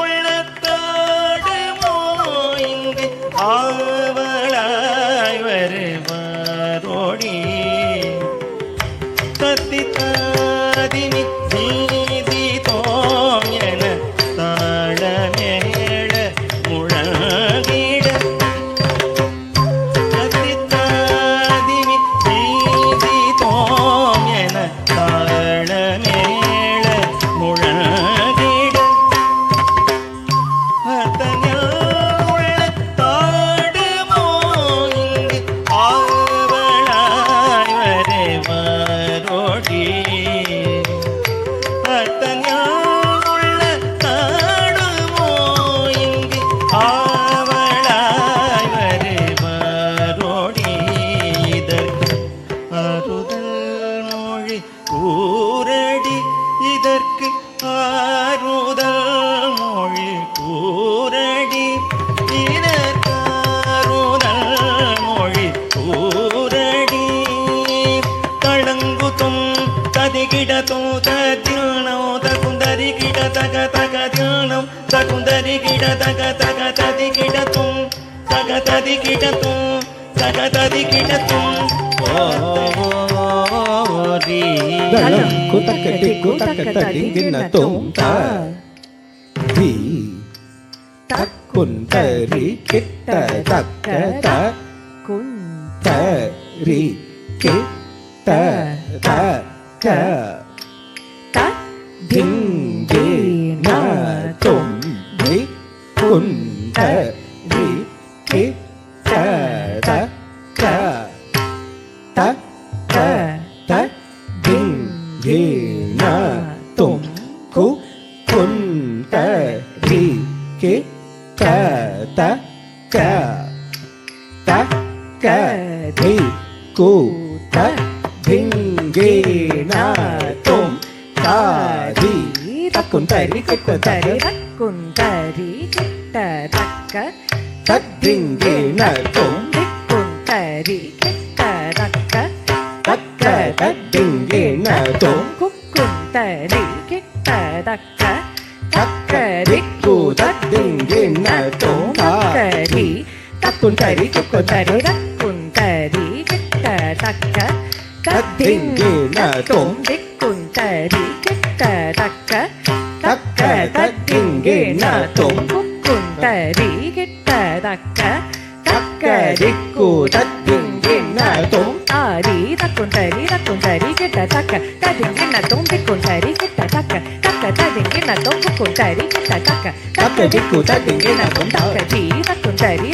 உள்ளத்தாடுமோ இங்கு ஆவலாய் வருவாரோடி தத்தி தாதினி தீதி தோம் என தாளமேள முழங்கிட தத்தி தாதினி தீதி தோம் என தாளமேள முழங்கிட அத்தனில் உள்ளத்தாடுமோ இங்கு ஆவலாய் வருவாரோடி அத்தனில் உள்ளத்தாடுமோ இங்கு ஆவலாய் வருவாரோடி இதற்கு அறுதல் மொழி கூரடி இதற்கு ஆறுதல் மொழி கூரடி இதற்கு ஆறுதல் மொழி கூரடி தளங்குத்தும் ததிகிடத்தும் ததில்னோ தகுந்தரி கிட தக தக தில்னம் தகுந்தரி கிட தக தக ததிகிடத்தும் தக ததிகிடத்தும் தக ததிகிடத்தும் தளம் குதக்கட்டி குதக்கட்டடி கிண்ணத்தும் தி தக்குந்தரி கிட்ட தக்க குந்தரி கிட்ட தக்க திங்கி நதும் தி குந்தரி கிட்ட தக்க தக்க திங்கி நதும் கு குந்தரி கிட்ட தக்க தக்க தி கு திங்கி நதும் தாதி தக்குந்தரி கிட்ட குந்தரி கிட்ட தக்க தத்திங்கி நதும் குந்தரி கிட்ட தக்க தக்க தத்திங்கி நதும் குந்தரி கிட்ட தக்க தக்க திக்கு தத்திங்கி நதும் தக்கரி தக்குந்தரி குந்தரி குந்தரி கிட்ட தக்க தத்திங்கி நதும் குந்தரி கிட்ட தக்க தக்க தத்திங்கி நதும் குந்தரி கிட்ட தக்க தக்க திக்கு தத்திங்கி நதும் ஆரி தக்குந்தரி கிட்ட தக்க ததிங்கின தொம்பி குந்தரி கிட்ட தக்க தக்க ததிங்கின தொம்பு குந்தரி கிட்ட தக்க தக்க திக்கு ததிங்கின தொம்பக்க தி தக்குந்தரி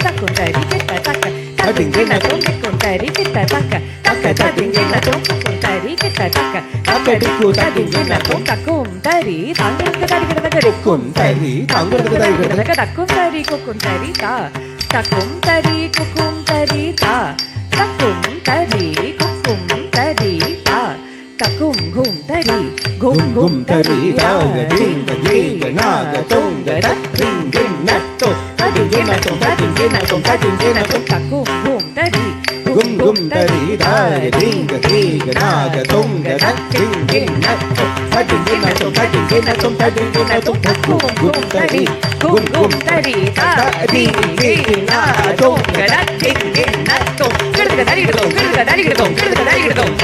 கிட்ட தக்க ததிங்கின தொம்பி குந்தரி கிட்ட தக்க தக்க ததிங்கின தொம்பு குந்தரி கிட்ட தக்க தக்க திக்கு ததிங்கின தொம்பக்கும் தரி தாங்களுக்கு தரி கிட்ட தக்க குந்தரி தாங்களுக்கு தரி கிட்ட தக்க தக்கும் தரி குக்கும் தரி தா தக்கும் தரி குக்கும் தரி தா தக்கும் தரி குக்கும் தரி தா தக்கும் கும் தரி கும் கும் தரி தாக திங்க திங்க நாக தொங்க தத்திங்கி நதும் தத்திங்கி நதும் தத்திங்கி நதும் தத்திங்கி நதும் தக்கும் கும் தரி கும் கும் தரி தாக திங்க திங்க நாக தொங்க தத்திங்கி நதும் தத்திங்கி நதும் தத்திங்கி நதும் தத்திங்கி நதும் தக்கும் கும் தரி கும் கும் தரி தா திங்கி நதும் தத்திங்கி நதும் கிடுக தரி கிடுதோம் கிடுக தரி கிடுதோம் கிடுக தரி கிடுதோம்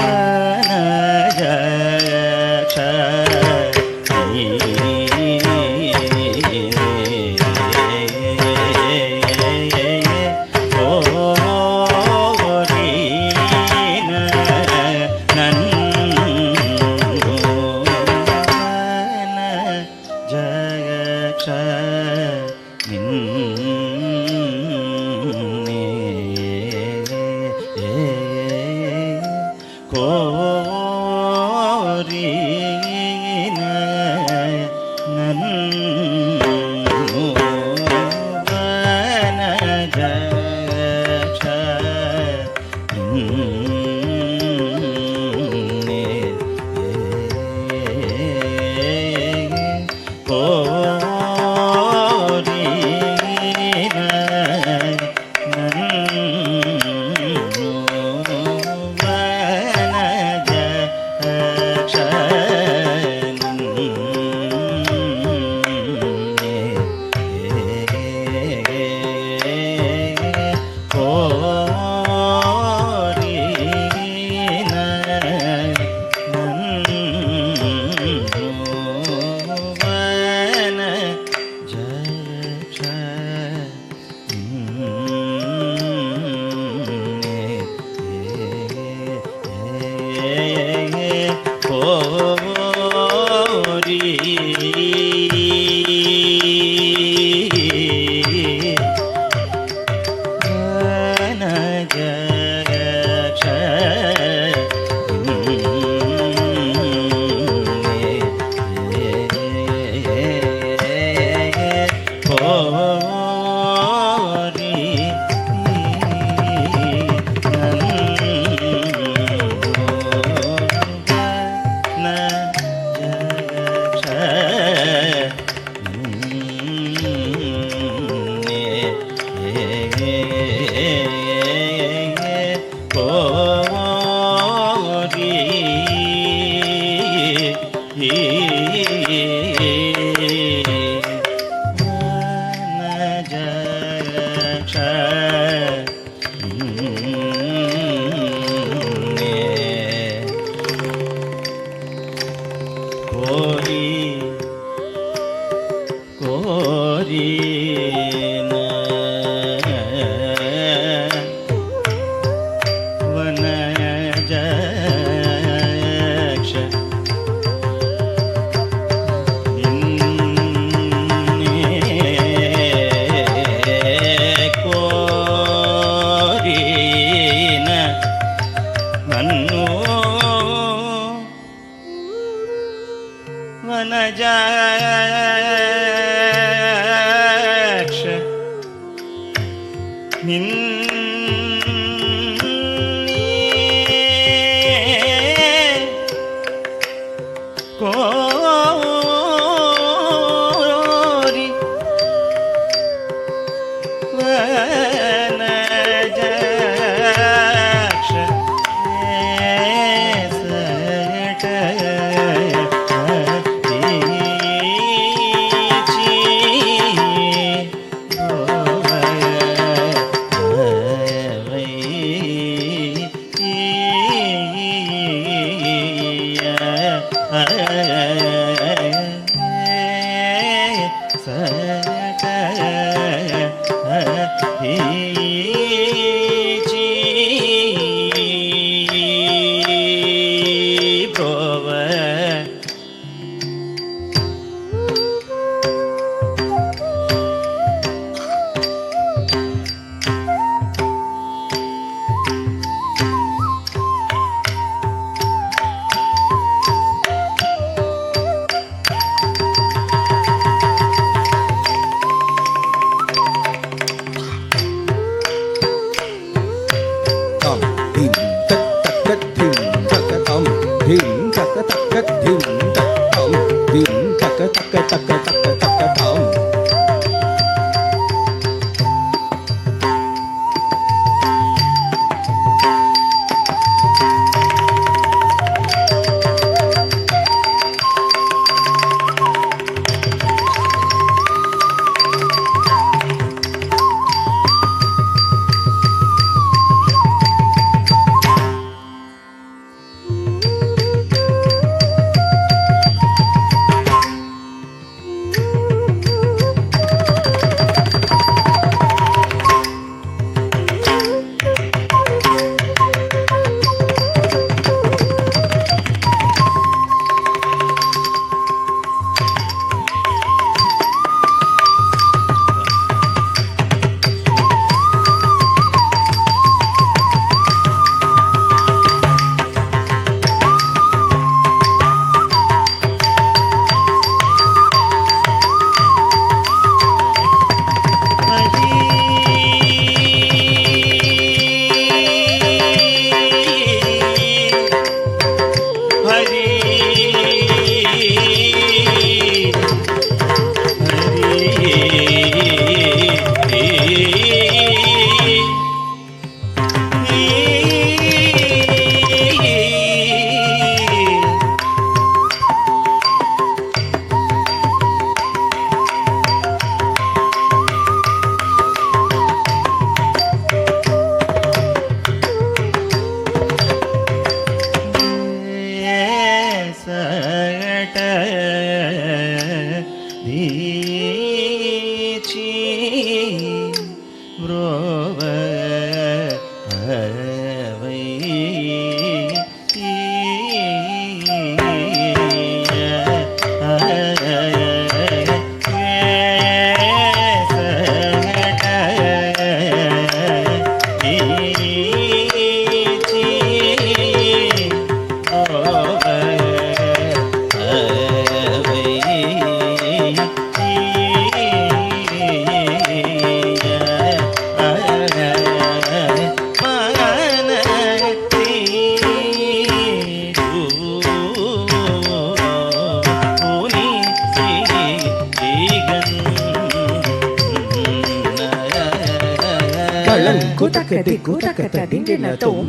தளங்கு தக்க திக்கு தக்க ததிங்கின தோம்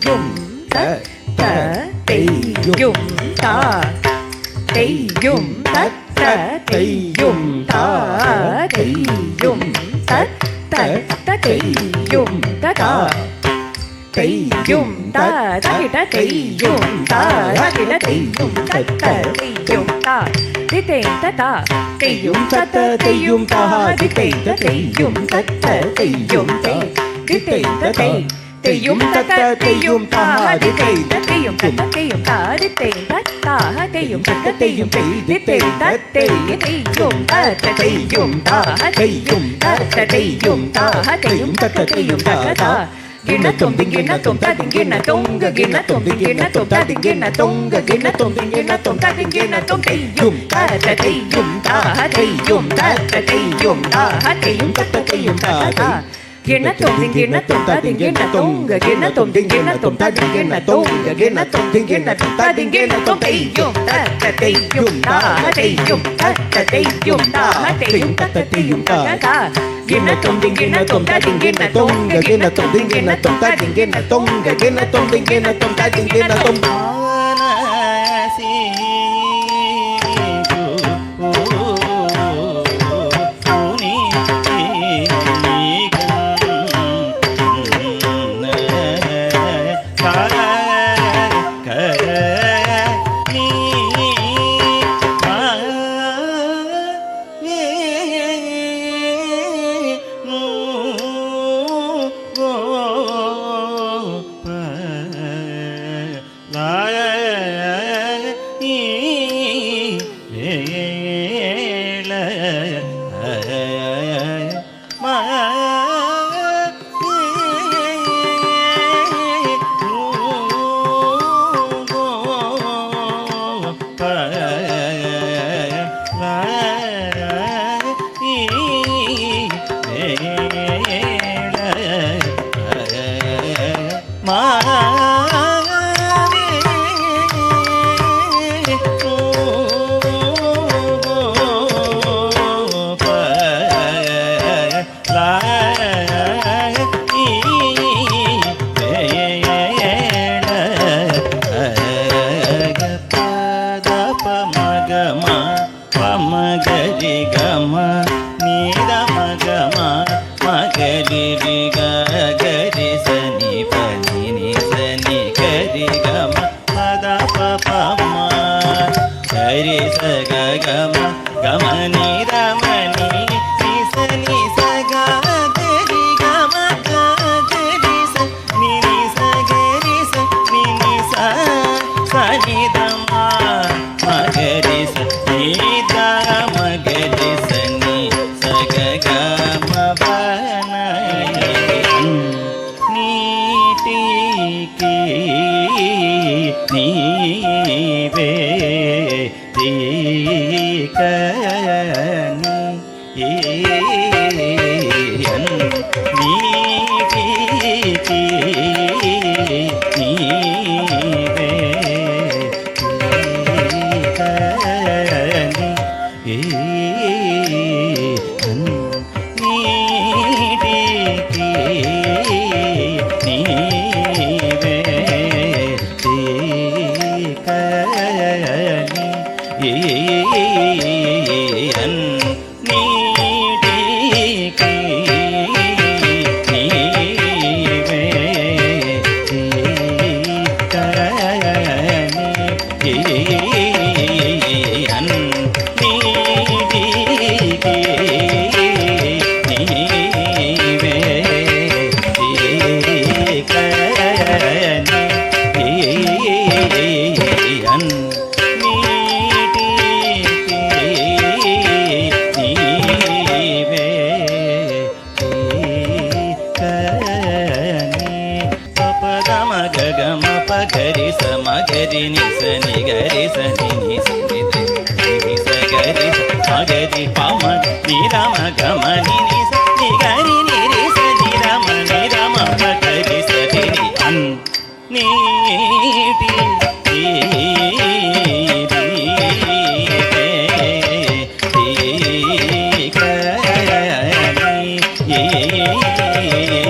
யும் த த தெய்யும் தா தெய்யும் தத்த தெய்யும் தா தெய்யும் தத்த தெய்யும் ததா தெய்யும் தா தகிட தெய்யும் தா தகிட தெய்யும் தத்த தெய்யும் தா திதே ததா தெய்யும் தத்த தெய்யும் தா திதே தெய்யும் தத்த தெய்யும் தே திதே ததே தெய்யும் தத்த தெய்யும் தா திதே தெய்யும் தத்த தெய்யும் தா திதே தத்தா தெய்யும் தத்த தெய்யும் தே திதே தத்தே தெய்யும் தத்த தெய்யும் தா தெய்யும் தத்த தெய்யும் தா தெய்யும் தத்த தெய்யும் தத்தா கிண்ணத்தும் திங்கிண்ணத்தும் ததிங்கிண்ணத்தும் கிண்ணத்தும் திங்கிண்ணத்தும் ததிங்கிண்ணத்தும் கிண்ணத்தும் திங்கிண்ணத்தும் ததிங்கிண்ணத்தும் தெய்யும் தத்த தெய்யும் தா தெய்யும் தத்த தெய்யும் தா தெய்யும் தத்த தெய்யும் தத்தா கிண்ணத்தும் திங்கிண்ணத்தும் ததிங்கிண்ணத்தும் கிண்ணத்தும் திங்கிண்ணத்தும் ததிங்கிண்ணத்தும் கிண்ணத்தும் திங்கிண்ணத்தும் ததிங்கிண்ணத்தும் தெய்யும் தத்த தெய்யும் தா தெய்யும் தத்த தெய்யும் தா தெய்யும் தத்த தெய்யும் தத்தா கிண்ணத்தும் திங்கிண்ணத்தும் ததிங்கிண்ணத்தும் கிண்ணத்தும் திங்கிண்ணத்தும் ததிங்கிண்ணத்தும் கிண்ணத்தும் திங்கிண்ணத்தும் ததிங்கிண்ணத்தும் Yeah.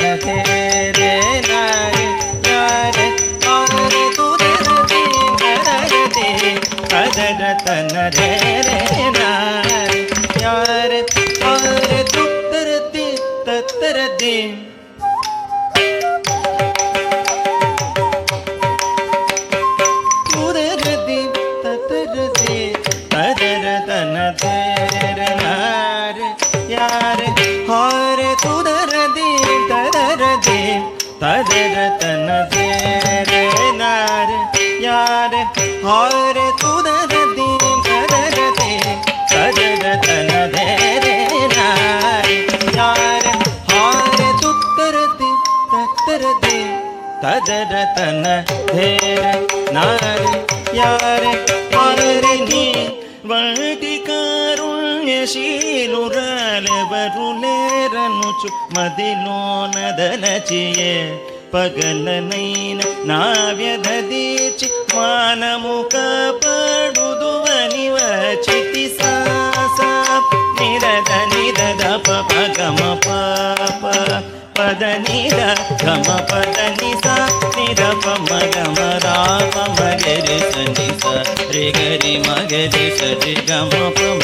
Tana ತದರ ತನ ಧೇರೆ ನಾರೆ ಯಾರೆ ಹಾರೆ ತುದರ ದೇ ತದರ ದೇ ತದರ ತನ ಧೇರೆ ನಾರೆ ಯಾರೆ ಹಾರೆ ತುತ್ತರ ದೇ ತತ್ತರ ದೇ ತದರ ತನ ಧೇರೆ ನಾರೆ ಯಾರೆ ಹಾರೆ ನೀ వంటి కారుణ్యశీలురాలె వరులేరనుచు మదిలోనదలచియే పగలనైన నా వ్యధదీచి మానము కాపాడుదువని వచితి సాస నిరద నిదద పగమ పాప పద నిద గమ పద నిస నిద పమగమ రామ మగరి సని స రి గరి మగరి సరి గమ పమ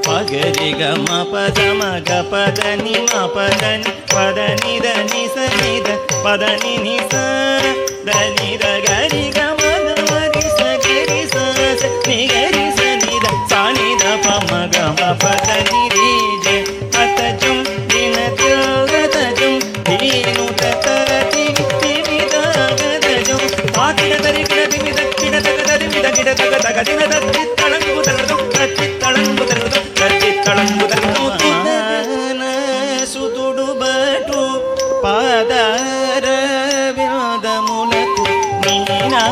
పగరి గమ పద మగ పద ని మ పద ని పద నిద ని స నిద పద ని ని స ద నిద గరి గమ గరి స గరి స ని గరి స నిద స నిద పమ గమ పద ని రి జ అతజం దిన దిలగతజం దీను తతతి తిమిద గదజం ఆకిడ దరికిడ తిమిద కిడ తగదరి మిద కిడ తగ తగ దిన దత్తి తళంగు తగదు తత్తి తళంగు తగదు తత్తి తళంగు తగదు సుతుడు బటు పాదర వ్యాదములకు నీనా